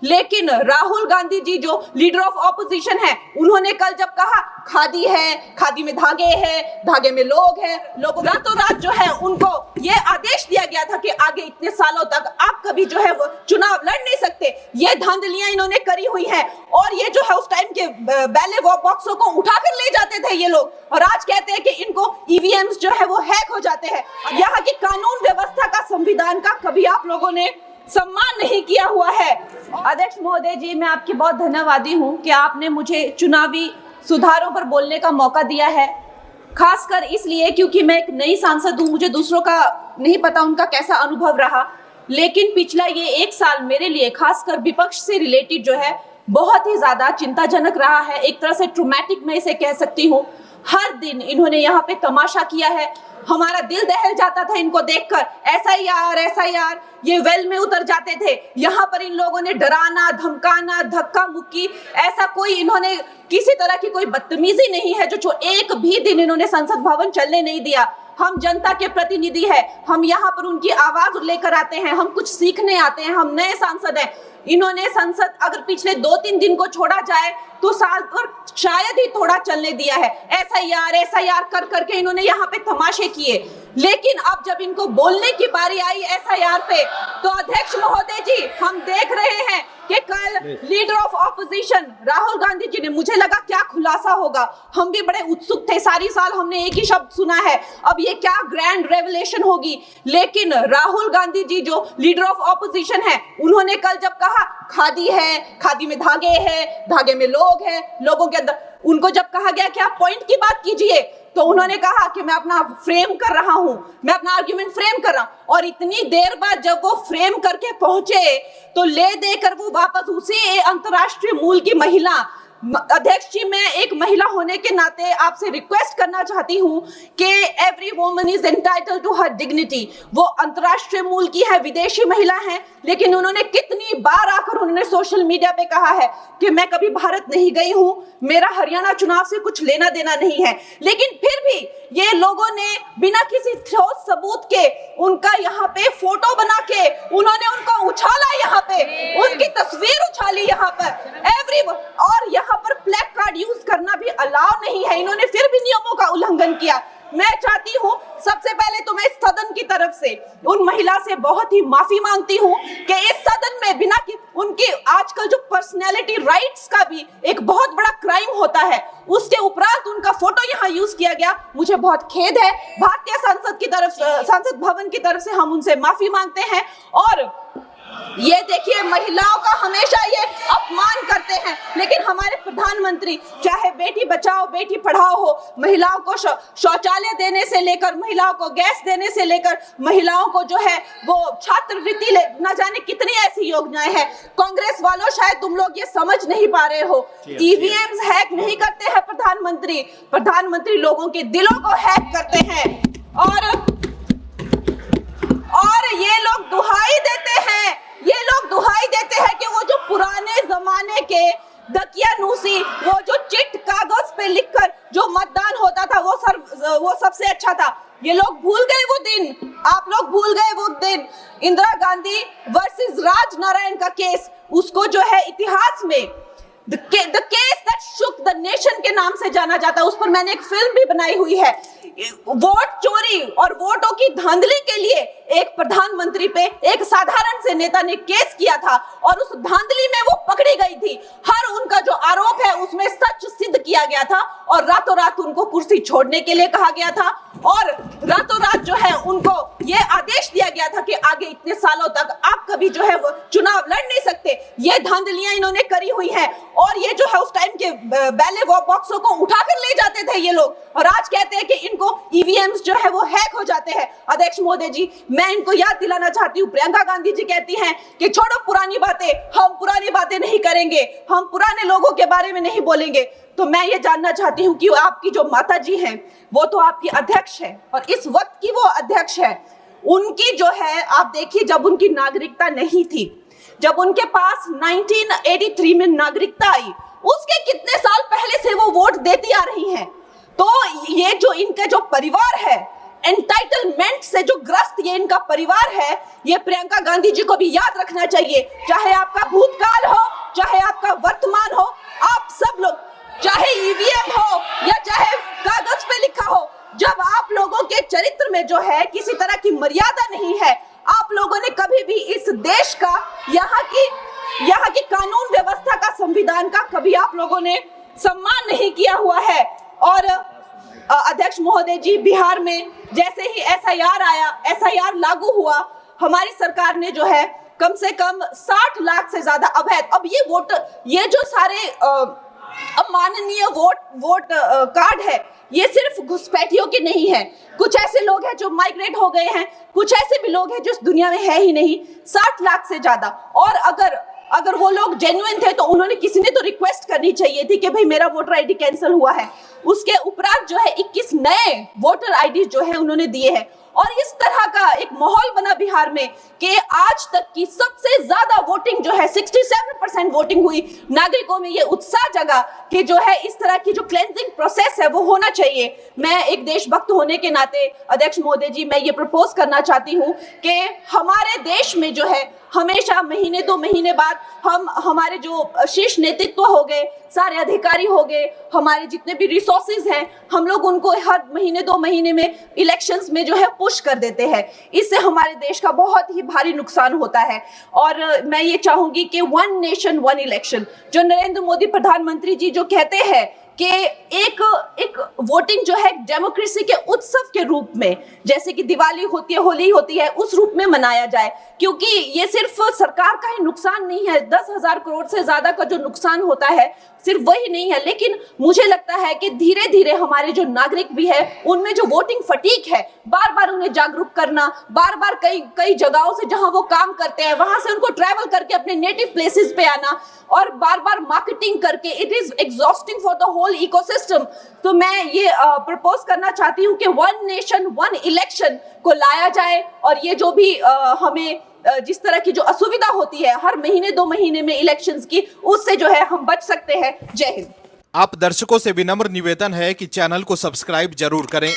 लेकिन राहुल गांधी जी जो leader of opposition है, उन्होंने कल जब कहा खादी है, खादी में धागे हैं, धागे में लोग हैं, लोगों रातों रात जो है उनको ये आदेश दिया गया था कि आगे इतने सालों तक आप कभी जो है वो चुनाव लड़ नहीं सकते। ये धांधलियां इन्होंने करी हुई हैं और ये जो है उस टाइम के बैलेट बॉक्सों को उठाकर ले जाते थे ये लोग, और आज कहते हैं कि इनको ईवीएम्स जो है वो हैक हो जाते हैं। यहाँ की कानून व्यवस्था का, संविधान का कभी आप लोगों ने सम्मान नहीं किया हुआ है। अध्यक्ष महोदय जी, मैं आपकी बहुत धन्यवादी हूँ कि आपने मुझे चुनावी सुधारों पर बोलने का मौका दिया है, खासकर इसलिए क्योंकि मैं एक नई सांसद हूँ, मुझे दूसरों का नहीं पता उनका कैसा अनुभव रहा, लेकिन पिछला ये एक साल मेरे लिए खासकर विपक्ष से रिलेटेड जो है बहुत ही ज्यादा चिंताजनक रहा है। एक तरह से ट्रॉमेटिक मैं इसे कह सकती हूँ। हर दिन इन्होंने यहाँ पे तमाशा किया है, हमारा दिल दहल जाता था इनको देखकर। ऐसा यार ये वेल में उतर जाते थे। यहाँ पर इन लोगों ने डराना, धमकाना, धक्का मुक्की, ऐसा कोई इन्होंने किसी तरह की कोई बदतमीजी नहीं है जो एक भी दिन इन्होंने संसद भवन चलने नहीं दिया। हम जनता के प्रतिनिधि हैं, हम यहाँ पर उनकी आवाज लेकर आते हैं, हम कुछ सीखने आते हैं, हम नए सांसद हैं। इन्होंने संसद अगर पिछले 2-3 दिन को छोड़ा जाए तो साल भर शायद ही थोड़ा चलने दिया है। ऐसा यार कर करके इन्होंने यहाँ पे तमाशे किए, लेकिन अब जब इनको बोलने की बारी आई ऐसा यार पे, तो अध्यक्ष महोदय जी हम देख रहे हैं कि कल leader of opposition Rahul Gandhi ji ने, मुझे लगा क्या खुलासा होगा, हम भी बड़े उत्सुक थे, सारी साल हमने एक ही शब्द सुना है, अब ये क्या ग्रैंड रेवलेशन होगी। लेकिन राहुल गांधी जी जो लीडर ऑफ ऑपोजिशन है, उन्होंने कल जब कहा खादी है, खादी में धागे हैं, धागे में लोग हैं, लोगों के अंदर, उनको जब कहा गया कि आप पॉइंट की बात कीजिए, तो उन्होंने कहा कि मैं अपना फ्रेम कर रहा हूं, मैं अपना आर्ग्यूमेंट फ्रेम कर रहा हूं। और इतनी देर बाद जब वो फ्रेम करके पहुंचे तो ले देकर वो वापस उसी अंतर्राष्ट्रीय मूल की महिला, अध्यक्ष जी मैं एक महिला होने के नाते आपसे रिक्वेस्ट करना चाहती हूं कि every woman is entitled to her dignity. वो अंतर्राष्ट्रीय मूल की है, विदेशी महिला है, लेकिन उन्होंने कितनी बार आकर उन्होंने सोशल मीडिया पे कहा है कि मैं कभी भारत नहीं गई हूं, मेरा हरियाणा चुनाव से कुछ लेना देना नहीं है। लेकिन फिर भी ये लोगों ने बिना किसी ठोस सबूत के उनका यहाँ पे फोटो बना के उन्होंने उनको उछाला, यहाँ पे उनकी तस्वीर उछाली यहाँ पर और यहाँ पर प्लेक कार्ड यूज करना भी अलाउ नहीं है। इन्होंने फिर भी नियमों का उल्लंघन किया। मैं चाहती हूँ सबसे पहले तो मैं इस सदन की तरफ से उन महिला से बहुत ही माफी मांगती हूँ कि इस सदन में बिना कि उनकी आजकल जो पर्सनैलिटी राइट्स का भी एक बहुत बड़ा क्राइम होता है, उसके उपरांत उनका फोटो यहाँ यूज किया गया, मुझे बहुत खेद है। भारतीय संसद की तरफ, संसद भवन की तरफ से हम उनसे माफी मांगते हैं। और ये देखिए महिलाओं का हमेशा ये अपमान करते हैं, लेकिन हमारे प्रधानमंत्री चाहे बेटी बचाओ बेटी पढ़ाओ हो, महिलाओं को शौचालय देने से लेकर, महिलाओं को गैस देने से लेकर, महिलाओं को जो है वो छात्रवृत्ति न जाने कितनी ऐसी योजनाएं हैं। कांग्रेस वालों शायद तुम लोग ये समझ नहीं पा रहे हो, ईवीएम्स हैक नहीं करते हैं प्रधानमंत्री लोगों के दिलों को हैक करते हैं। और ये लोग दुहाई देते हैं कि वो जो पुराने जमाने के दकियानूसी, वो जो चिट कागज पे लिखकर जो मतदान होता था वो सबसे अच्छा था। ये लोग भूल गए वो दिन, आप लोग भूल गए वो दिन। इंदिरा गांधी वर्सेस राज नारायण का केस, उसको जो है इतिहास में The case that shook the nation के नाम से जाना जाता है। उस पर मैंने एक फिल्म भी बनाई हुई है। वोट चोरी और वोटों की धांधली के लिए एक प्रधानमंत्री पे एक साधारण से नेता ने केस किया था और उस धांधली में वो पकड़ी गई थी। हर उनका जो आरोप है उसमें सच सिद्ध किया गया था और रातों रात उनको कुर्सी छोड़ने के लिए कहा गया था और रातों रात जो है उनको ये आदेश दिया गया था कि आगे इतने सालों तक आप कभी जो है वो चुनाव लड़ नहीं सकते। ये धांधलियां इन्होंने करी हुई हैं और ये जो है उस टाइम के बैलेट बॉक्सों को उठाकर ले जाते थे ये लोग, और आज कहते हैं कि इनको ईवीएम्स जो है वो हैक हो जाते हैं। अध्यक्ष महोदय जी, मैं इनको याद दिलाना चाहती हूँ, प्रियंका गांधी जी कहती हैं कि छोड़ो पुरानी बातें, हम पुरानी बातें नहीं करेंगे, हम पुराने लोगों के बारे में नहीं बोलेंगे। तो मैं ये जानना चाहती हूँ कि आपकी जो माता जी हैं वो तो आपकी अध्यक्ष है और इस वक्त की वो अध्यक्ष है, उनकी जो है आप देखिए जब उनकी नागरिकता नहीं थी, जब उनके पास 1983 में नागरिकता आई, उसके कितने साल पहले से वो वोट देती आ रही हैं। तो ये जो इनका जो परिवार है, एंटाइटलमेंट से जो ग्रस्त ये इनका परिवार है, ये प्रियंका गांधी जी को भी याद रखना चाहिए। चाहे आपका भूतकाल हो, जो है किसी तरह की मर्यादा नहीं है। आप लोगों ने कभी भी इस देश का, यहाँ की कानून व्यवस्था का, संविधान का कभी आप लोगों ने सम्मान नहीं किया हुआ है। और अध्यक्ष महोदय जी, बिहार में जैसे ही एसआईआर लागू हुआ, हमारी सरकार ने जो है कम से कम 60 लाख से ज्यादा अवैध, अब ये जो सारे अमाननीय वोट कार्ड है, ये सिर्फ घुसपैठियों के नहीं है। कुछ ऐसे लोग हैं जो माइग्रेट हो गए हैं, कुछ ऐसे भी लोग हैं जो इस दुनिया में है ही नहीं, 60 लाख से ज्यादा। और अगर वो लोग जेन्युइन थे तो उन्होंने, किसी ने तो रिक्वेस्ट करनी चाहिए थी कि भाई मेरा वोटर आईडी कैंसिल हुआ है। उसके उपरांत जो है 21 नए वोटर आईडी जो है उन्होंने दिए हैं। और इस तरह का एक माहौल बना बिहार में कि आज तक की सबसे ज्यादा वोटिंग जो है 67% वोटिंग हुई। नागरिकों में ये उत्साह जगा कि जो है इस तरह की जो क्लेंजिंग प्रोसेस है वो होना चाहिए। मैं एक देशभक्त होने के नाते अध्यक्ष महोदय जी, मैं ये प्रपोज करना चाहती हूँ कि हमारे देश में जो है हमेशा महीने 2 महीने बाद हमारे जो शीर्ष नेतृत्व हो गए, सारे अधिकारी हो गए, हमारे जितने भी रिसोर्सेज हैं, हम लोग उनको हर महीने 2 महीने में इलेक्शंस में जो है पुश कर देते हैं। इससे हमारे देश का बहुत ही भारी नुकसान होता है। और मैं ये चाहूंगी कि 1 नेशन 1 इलेक्शन, जो नरेंद्र मोदी प्रधानमंत्री जी जो कहते हैं कि एक वोटिंग जो है डेमोक्रेसी के उत्सव के रूप में, जैसे कि दिवाली होती है, होली होती है, उस रूप में मनाया जाए। क्योंकि ये सिर्फ सरकार का ही नुकसान नहीं है, 10,000 करोड़ से ज्यादा का जो नुकसान होता है सिर्फ वही नहीं है, लेकिन मुझे लगता है कि धीरे धीरे हमारे जो नागरिक भी है उनमें जो वोटिंग फटीक है, बार बार उन्हें जागरूक करना, बार बार कई जगहों से जहां वो काम करते हैं वहां से उनको ट्रैवल करके अपने नेटिव प्लेसेस पे आना और बार बार मार्केटिंग करके, it is exhausting for the whole ecosystem. तो मैं ये प्रपोज करना चाहती हूँ कि 1 नेशन 1 इलेक्शन को लाया जाए। और ये जो भी हमें जिस तरह की जो असुविधा होती है हर महीने 2 महीने में इलेक्शंस की, उससे जो है हम बच सकते हैं। जय हिंद। आप दर्शकों से विनम्र निवेदन है कि चैनल को सब्सक्राइब जरूर करें